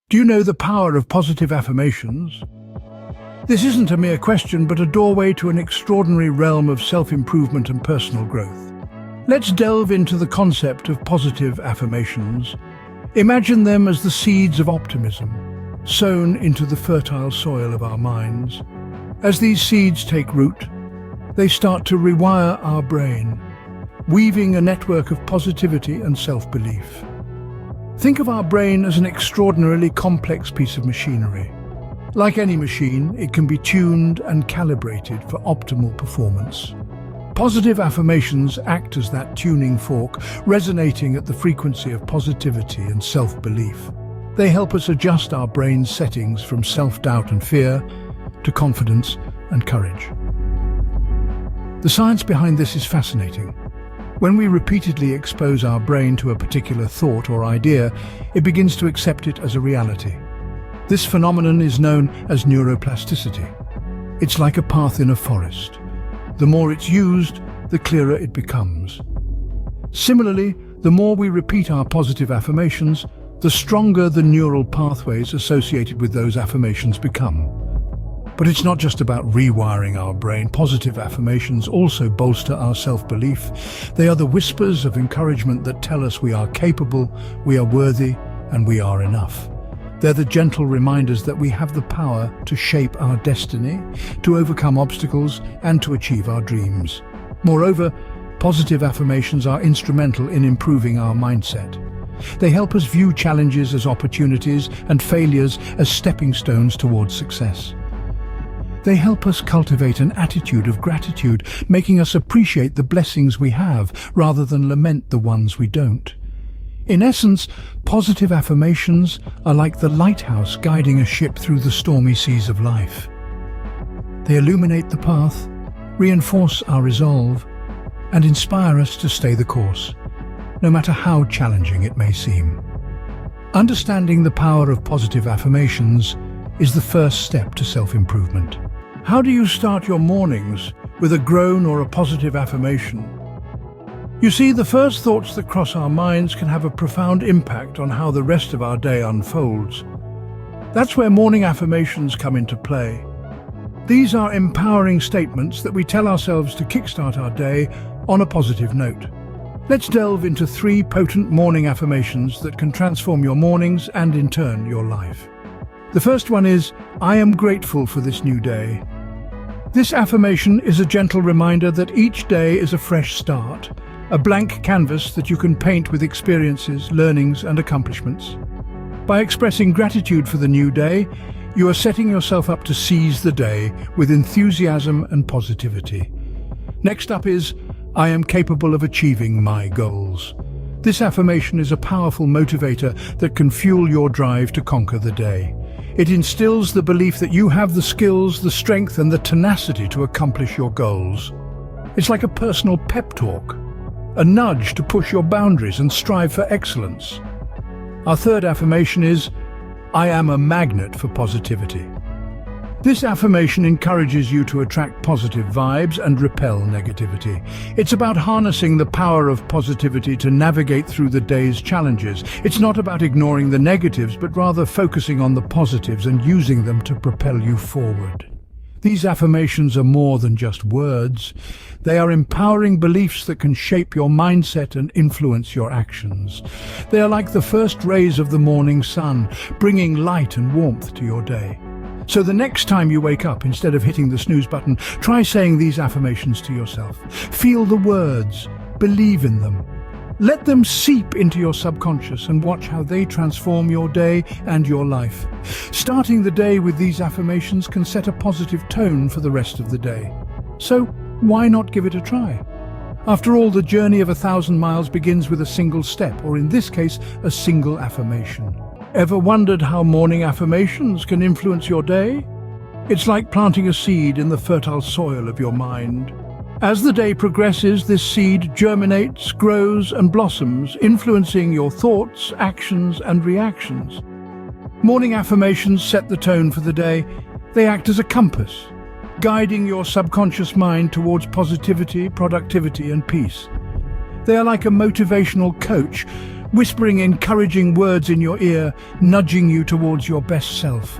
Do you know the power of positive affirmations? This isn't a mere question, but a doorway to an extraordinary realm of self-improvement and personal growth. Let's delve into the concept of positive affirmations. Imagine them as the seeds of optimism, sown into the fertile soil of our minds. As these seeds take root, they start to rewire our brain, weaving a network of positivity and self-belief. Think of our brain as an extraordinarily complex piece of machinery. Like any machine, it can be tuned and calibrated for optimal performance. Positive affirmations act as that tuning fork, resonating at the frequency of positivity and self-belief. They help us adjust our brain's settings from self-doubt and fear to confidence and courage. The science behind this is fascinating. When we repeatedly expose our brain to a particular thought or idea, it begins to accept it as a reality. This phenomenon is known as neuroplasticity. It's like a path in a forest. The more it's used, the clearer it becomes. Similarly, the more we repeat our positive affirmations, the stronger the neural pathways associated with those affirmations become. But it's not just about rewiring our brain. Positive affirmations also bolster our self-belief. They are the whispers of encouragement that tell us we are capable, we are worthy, and we are enough. They're the gentle reminders that we have the power to shape our destiny, to overcome obstacles, and to achieve our dreams. Moreover, positive affirmations are instrumental in improving our mindset. They help us view challenges as opportunities and failures as stepping stones towards success. They help us cultivate an attitude of gratitude, making us appreciate the blessings we have rather than lament the ones we don't. In essence, positive affirmations are like the lighthouse guiding a ship through the stormy seas of life. They illuminate the path, reinforce our resolve, and inspire us to stay the course, no matter how challenging it may seem. Understanding the power of positive affirmations is the first step to self-improvement. How do you start your mornings with a groan or a positive affirmation? You see, the first thoughts that cross our minds can have a profound impact on how the rest of our day unfolds. That's where morning affirmations come into play. These are empowering statements that we tell ourselves to kickstart our day on a positive note. Let's delve into 3 potent morning affirmations that can transform your mornings and, in turn, your life. The first one is, I am grateful for this new day. This affirmation is a gentle reminder that each day is a fresh start, a blank canvas that you can paint with experiences, learnings, and accomplishments. By expressing gratitude for the new day, you are setting yourself up to seize the day with enthusiasm and positivity. Next up is, I am capable of achieving my goals. This affirmation is a powerful motivator that can fuel your drive to conquer the day. It instills the belief that you have the skills, the strength, and the tenacity to accomplish your goals. It's like a personal pep talk, a nudge to push your boundaries and strive for excellence. Our third affirmation is, I am a magnet for positivity. This affirmation encourages you to attract positive vibes and repel negativity. It's about harnessing the power of positivity to navigate through the day's challenges. It's not about ignoring the negatives, but rather focusing on the positives and using them to propel you forward. These affirmations are more than just words. They are empowering beliefs that can shape your mindset and influence your actions. They are like the first rays of the morning sun, bringing light and warmth to your day. So the next time you wake up, instead of hitting the snooze button, try saying these affirmations to yourself. Feel the words, believe in them. Let them seep into your subconscious and watch how they transform your day and your life. Starting the day with these affirmations can set a positive tone for the rest of the day. So why not give it a try? After all, the journey of 1,000 miles begins with a single step, or in this case, a single affirmation. Ever wondered how morning affirmations can influence your day? It's like planting a seed in the fertile soil of your mind. As the day progresses, this seed germinates, grows, and blossoms, influencing your thoughts, actions, and reactions. Morning affirmations set the tone for the day. They act as a compass, guiding your subconscious mind towards positivity, productivity, and peace. They are like a motivational coach, whispering encouraging words in your ear, nudging you towards your best self.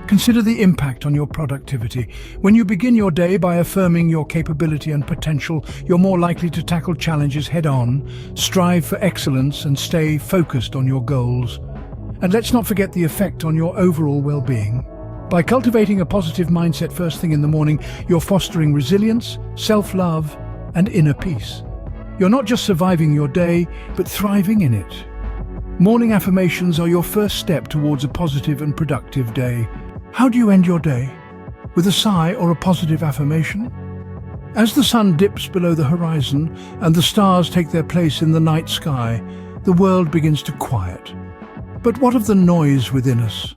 Consider the impact on your productivity. When you begin your day by affirming your capability and potential, you're more likely to tackle challenges head-on, strive for excellence, and stay focused on your goals. And let's not forget the effect on your overall well-being. By cultivating a positive mindset first thing in the morning, you're fostering resilience, self-love, and inner peace. You're not just surviving your day, but thriving in it. Morning affirmations are your first step towards a positive and productive day. How do you end your day? With a sigh or a positive affirmation? As the sun dips below the horizon and the stars take their place in the night sky, the world begins to quiet. But what of the noise within us?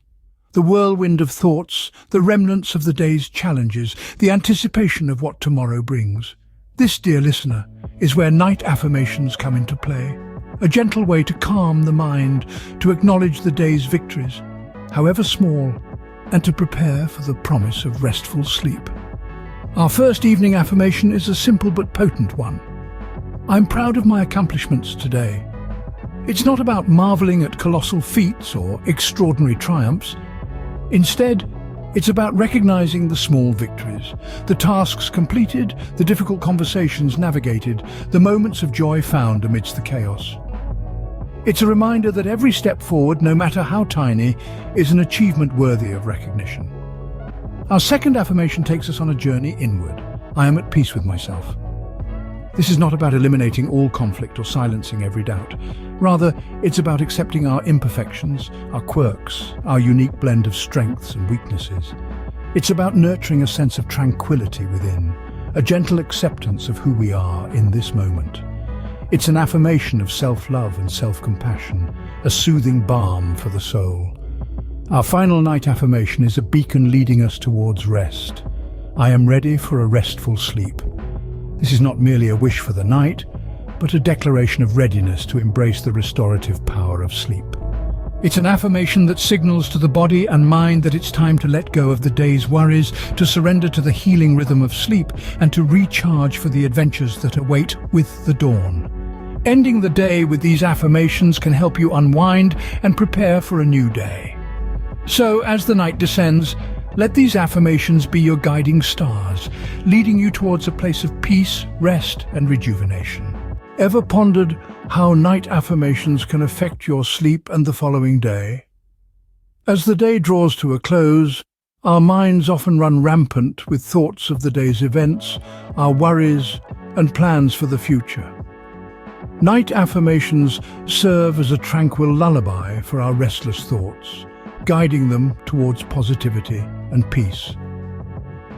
The whirlwind of thoughts, the remnants of the day's challenges, the anticipation of what tomorrow brings. This, dear listener, is where night affirmations come into play. A gentle way to calm the mind, to acknowledge the day's victories, however small, and to prepare for the promise of restful sleep. Our first evening affirmation is a simple but potent one. I'm proud of my accomplishments today. It's not about marveling at colossal feats or extraordinary triumphs. Instead, it's about recognizing the small victories, the tasks completed, the difficult conversations navigated, the moments of joy found amidst the chaos. It's a reminder that every step forward, no matter how tiny, is an achievement worthy of recognition. Our second affirmation takes us on a journey inward. I am at peace with myself. This is not about eliminating all conflict or silencing every doubt. Rather, it's about accepting our imperfections, our quirks, our unique blend of strengths and weaknesses. It's about nurturing a sense of tranquility within, a gentle acceptance of who we are in this moment. It's an affirmation of self-love and self-compassion, a soothing balm for the soul. Our final night affirmation is a beacon leading us towards rest. I am ready for a restful sleep. This is not merely a wish for the night, but a declaration of readiness to embrace the restorative power of sleep. It's an affirmation that signals to the body and mind that it's time to let go of the day's worries, to surrender to the healing rhythm of sleep, and to recharge for the adventures that await with the dawn. Ending the day with these affirmations can help you unwind and prepare for a new day. So, as the night descends, let these affirmations be your guiding stars, leading you towards a place of peace, rest, and rejuvenation. Ever pondered how night affirmations can affect your sleep and the following day? As the day draws to a close, our minds often run rampant with thoughts of the day's events, our worries, and plans for the future. Night affirmations serve as a tranquil lullaby for our restless thoughts, guiding them towards positivity and peace.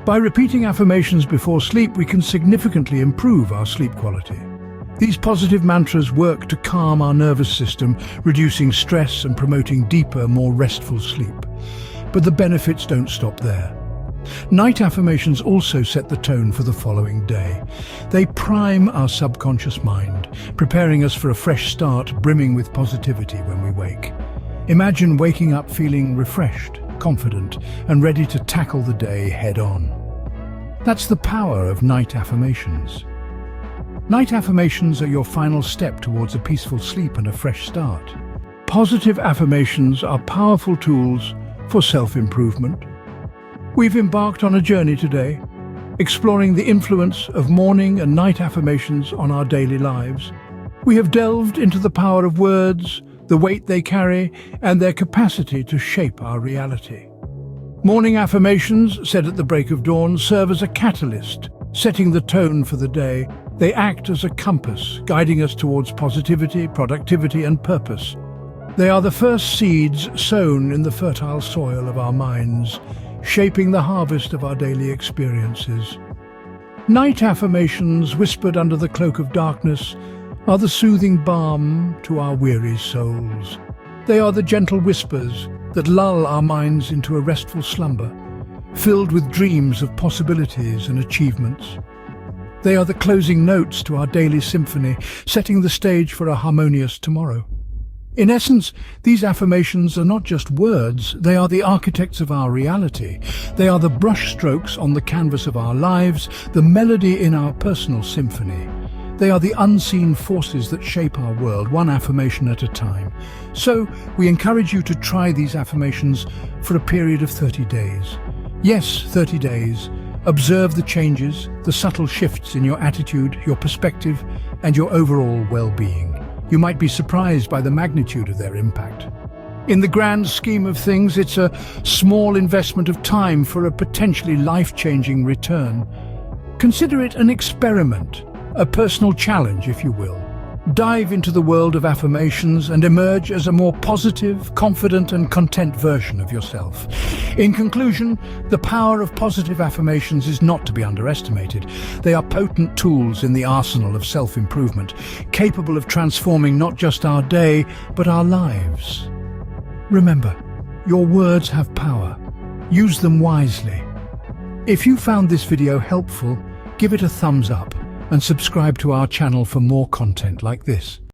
By repeating affirmations before sleep, we can significantly improve our sleep quality. These positive mantras work to calm our nervous system, reducing stress and promoting deeper, more restful sleep. But the benefits don't stop there. Night affirmations also set the tone for the following day. They prime our subconscious mind, preparing us for a fresh start brimming with positivity when we wake. Imagine waking up feeling refreshed, confident, and ready to tackle the day head-on. That's the power of night affirmations. Night affirmations are your final step towards a peaceful sleep and a fresh start. Positive affirmations are powerful tools for self-improvement. We've embarked on a journey today, exploring the influence of morning and night affirmations on our daily lives. We have delved into the power of words, the weight they carry, and their capacity to shape our reality. Morning affirmations, said at the break of dawn, serve as a catalyst, setting the tone for the day. They act as a compass, guiding us towards positivity, productivity, and purpose. They are the first seeds sown in the fertile soil of our minds, shaping the harvest of our daily experiences. Night affirmations, whispered under the cloak of darkness, are the soothing balm to our weary souls. They are the gentle whispers that lull our minds into a restful slumber, filled with dreams of possibilities and achievements. They are the closing notes to our daily symphony, setting the stage for a harmonious tomorrow. In essence, these affirmations are not just words, they are the architects of our reality. They are the brushstrokes on the canvas of our lives, the melody in our personal symphony. They are the unseen forces that shape our world, one affirmation at a time. So, we encourage you to try these affirmations for a period of 30 days. Yes, 30 days. Observe the changes, the subtle shifts in your attitude, your perspective, and your overall well-being. You might be surprised by the magnitude of their impact. In the grand scheme of things, it's a small investment of time for a potentially life-changing return. Consider it an experiment, a personal challenge, if you will. Dive into the world of affirmations and emerge as a more positive, confident, and content version of yourself. In conclusion, the power of positive affirmations is not to be underestimated. They are potent tools in the arsenal of self-improvement, capable of transforming not just our day, but our lives. Remember, your words have power. Use them wisely. If you found this video helpful, give it a thumbs up and subscribe to our channel for more content like this.